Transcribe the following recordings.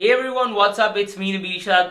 Hey everyone, what's up? It's me Nabil Shad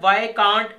Why can't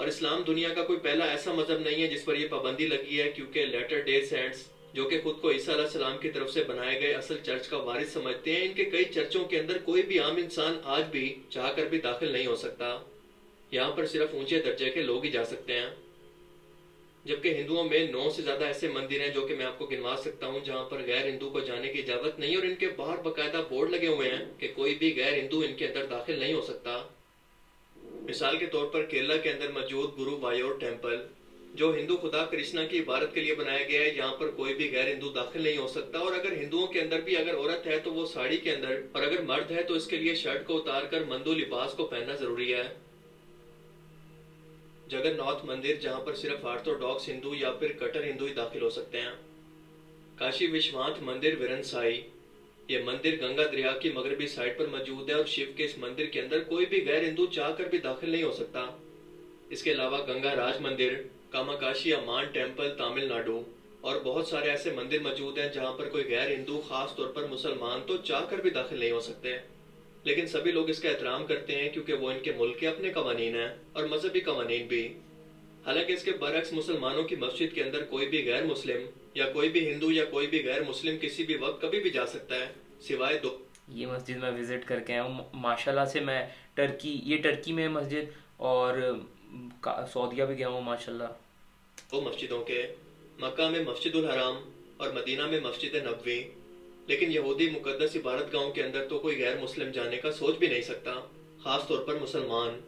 اور اسلام دنیا کا کوئی پہلا ایسا مذہب نہیں ہے جس پر یہ پابندی لگی ہے، کیونکہ لیٹر ڈے سینٹس جو کہ خود کو عیسیٰ علیہ السلام کی طرف سے بنائے گئے اصل چرچ کا وارث سمجھتے ہیں، ان کے کئی چرچوں کے اندر کوئی بھی عام انسان آج بھی چاہ کر بھی داخل نہیں ہو سکتا۔ یہاں پر صرف اونچے درجے کے لوگ ہی جا سکتے ہیں، جبکہ ہندوؤں میں 9 سے زیادہ ایسے مندر ہیں جو کہ میں آپ کو گنوا سکتا ہوں جہاں پر غیر ہندو کو جانے کی اجازت نہیں، اور ان کے باہر باقاعدہ بورڈ لگے ہوئے ہیں کہ کوئی بھی غیر ہندو ان کے اندر داخل نہیں ہو سکتا۔ مثال کے طور پر کیرلا کے اندر موجود گرو وایور ٹیمپل جو ہندو خدا کرشنا کی عبادت کے لیے بنایا گیا ہے، یہاں پر کوئی بھی غیر ہندو داخل نہیں ہو سکتا، اور اگر ہندوؤں کے اندر بھی اگر عورت ہے تو وہ ساڑی کے اندر، اور اگر مرد ہے تو اس کے لیے شرٹ کو اتار کر مندو لباس کو پہننا ضروری ہے۔ جگن ناتھ مندر جہاں پر صرف آرتھوڈاکس ہندو یا پھر کٹر ہندو ہی داخل ہو سکتے ہیں۔ کاشی وشواناتھ مندر ویرنسائی، یہ مندر گنگا دریا کی مغربی سائٹ پر موجود ہے، اور شیو کے اس مندر کے اندر کوئی بھی غیر ہندو چاہ کر بھی داخل نہیں ہو سکتا۔ اس کے علاوہ گنگا راج مندر، کاماکاشی امان ٹیمپل تامل ناڈو، اور بہت سارے ایسے مندر موجود ہیں جہاں پر کوئی غیر ہندو، خاص طور پر مسلمان، تو چاہ کر بھی داخل نہیں ہو سکتے، لیکن سبھی لوگ اس کا احترام کرتے ہیں کیونکہ وہ ان کے ملک کے اپنے قوانین ہیں اور مذہبی قوانین بھی۔ حالانکہ اس کے برعکس مسلمانوں کی مسجد کے اندر کوئی بھی غیر مسلم یا کوئی بھی ہندو یا کوئی بھی غیر مسلم کسی بھی وقت کبھی بھی جا سکتا ہے، سوائے دو۔ یہ مسجد میں وزٹ کر کے آیا ہوں ماشاءاللہ سے، میں ٹرکی میں مسجد اور سعودیہ بھی گیا ہوں ماشاءاللہ۔ وہ مسجدوں کے مکہ میں مسجد الحرام اور مدینہ میں مسجد نبوی، لیکن یہودی مقدس عبادت گاہوں کے اندر تو کوئی غیر مسلم جانے کا سوچ بھی نہیں سکتا، خاص طور پر مسلمان۔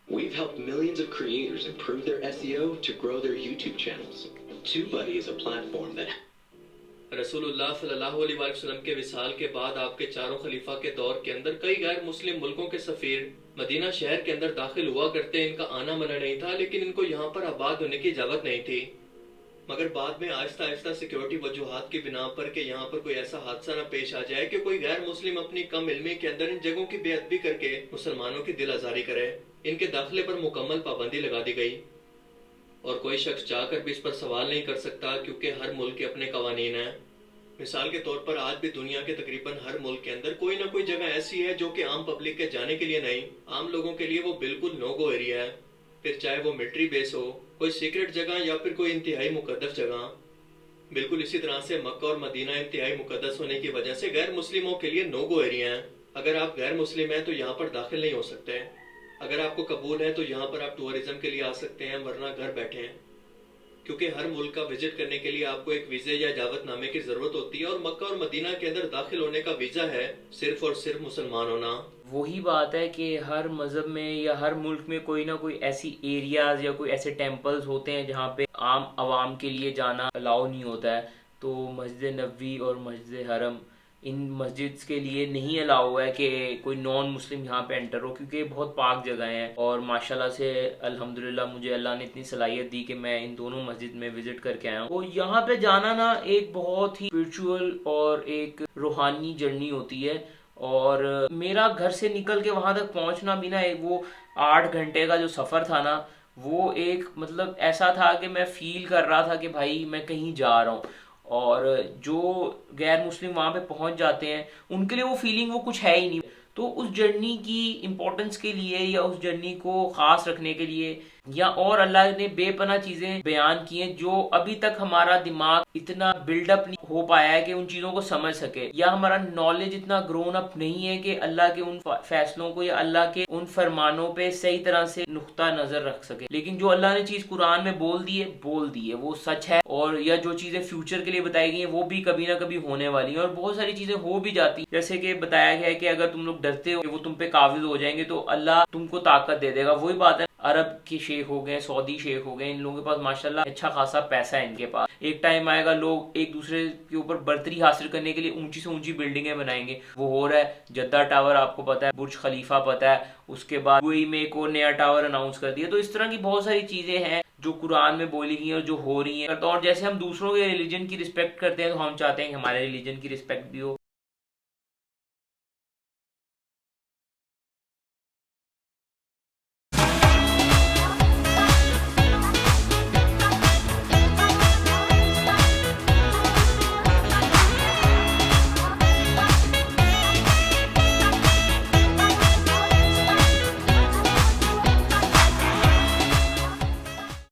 We've helped millions of creators improve their SEO to grow their YouTube channels. TubeBuddy is a platform that رسول اللہ صلی اللہ علیہ وآلہ وسلم کے وصال کے بعد آپ کے چاروں خلیفہ کے دور کے اندر کئی غیر مسلم ملکوں کے سفیر مدینہ شہر کے اندر داخل ہوا کرتے، ان کا آنا منع نہیں تھا، لیکن ان کو یہاں پر آباد ہونے کی اجازت نہیں تھی، مگر بعد میں آہستہ آہستہ سیکیورٹی وجوہات کی بنا پر کہ یہاں پر کوئی ایسا حادثہ نہ پیش آ جائے کہ کوئی غیر مسلم اپنی کم علمی کے اندر ان جگہوں کی بے ادبی کر کے مسلمانوں کی دل آزاری کرے، ان کے داخلے پر مکمل پابندی لگا دی گئی، اور کوئی شخص چاہ کر بھی اس پر سوال نہیں کر سکتا کیونکہ ہر ملک کے اپنے قوانین ہیں۔ مثال کے طور پر آج بھی دنیا کے تقریباً ہر ملک کے اندر کوئی نہ کوئی جگہ ایسی ہے جو کہ عام پبلک کے جانے کے لیے نہیں، عام لوگوں کے لیے وہ بالکل نو گو ایریا ہے، پھر چاہے وہ ملٹری بیس ہو، کوئی سیکرٹ جگہ یا پھر کوئی انتہائی مقدس جگہ۔ بالکل اسی طرح سے مکہ اور مدینہ انتہائی مقدس ہونے کی وجہ سے غیر مسلموں کے لیے نو گو ایریا ہیں۔ اگر آپ غیر مسلم ہیں تو یہاں پر داخل نہیں ہو سکتے، اگر آپ کو قبول ہے تو یہاں پر آپ ٹورزم کے لیے آ سکتے ہیں، ورنہ گھر بیٹھے ہیں، کیونکہ ہر ملک کا وزٹ کرنے کے لیے آپ کو ایک ویزے یا اجازت نامے کی ضرورت ہوتی ہے، اور مکہ اور مدینہ کے اندر داخل ہونے کا ویزا ہے صرف اور صرف مسلمان ہونا۔ وہی بات ہے کہ ہر مذہب میں یا ہر ملک میں کوئی نہ کوئی ایسی ایریاز یا کوئی ایسے ٹیمپلز ہوتے ہیں جہاں پہ عام عوام کے لیے جانا الاؤ نہیں ہوتا ہے، تو مسجد نبوی اور مسجد حرم ان مسجد کے لیے نہیں الاؤ ہے کہ کوئی نان مسلم یہاں پہ انٹر ہو، کیونکہ بہت پاک جگہ ہیں، اور ماشاءاللہ سے الحمدللہ مجھے اللہ نے اتنی صلاحیت دی کہ میں ان دونوں مسجد میں وزٹ کر کے آیا ہوں۔ تو یہاں پہ جانا نا ایک بہت ہی اسپرچول اور ایک روحانی جرنی ہوتی ہے، اور میرا گھر سے نکل کے وہاں تک پہنچنا بھی نا وہ 8 گھنٹے کا جو سفر تھا نا، وہ ایک مطلب ایسا تھا کہ میں فیل کر رہا تھا کہ بھائی میں کہیں جا رہا ہوں، اور جو غیر مسلم وہاں پہ پہنچ جاتے ہیں ان کے لیے وہ فیلنگ وہ کچھ ہے ہی نہیں۔ تو اس جرنی کی امپورٹنس کے لیے یا اس جرنی کو خاص رکھنے کے لیے یا اور اللہ نے بے پناہ چیزیں بیان کی ہیں جو ابھی تک ہمارا دماغ اتنا بلڈ اپ نہیں ہو پایا ہے کہ ان چیزوں کو سمجھ سکے، یا ہمارا نالج اتنا گرون اپ نہیں ہے کہ اللہ کے ان فیصلوں کو یا اللہ کے ان فرمانوں پہ صحیح طرح سے نقطہ نظر رکھ سکے۔ لیکن جو اللہ نے چیز قرآن میں بول دی ہے وہ سچ ہے، اور یا جو چیزیں فیوچر کے لیے بتائی گئی ہیں وہ بھی کبھی نہ کبھی ہونے والی ہیں، اور بہت ساری چیزیں ہو بھی جاتی ہیں، جیسے کہ بتایا گیا ہے کہ اگر تم لوگ ڈرتے ہو کہ وہ تم پہ قابض ہو جائیں گے تو اللہ تم کو طاقت دے دے گا۔ وہی بات ہے، عرب کے شیخ ہو گئے، سعودی شیخ ہو گئے، ان لوگوں کے پاس ماشاءاللہ اچھا خاصا پیسہ ہے ان کے پاس، ایک ٹائم آئے گا لوگ ایک دوسرے کے اوپر برتری حاصل کرنے کے لیے اونچی سے اونچی بلڈنگیں بنائیں گے۔ وہ ہو رہا ہے، جدہ ٹاور آپ کو پتا ہے، برج خلیفہ پتا ہے، اس کے بعد UAE میں ایک اور نیا ٹاور اناؤنس کر دیا۔ تو اس طرح کی بہت ساری چیزیں ہیں جو قرآن میں بولی گئی ہیں اور جو ہو رہی ہیں، اور جیسے ہم دوسروں کے ریلیجن کی رسپیکٹ کرتے ہیں تو ہم چاہتے ہیں کہ ہمارے ریلیجن کی رسپیکٹ بھی ہو،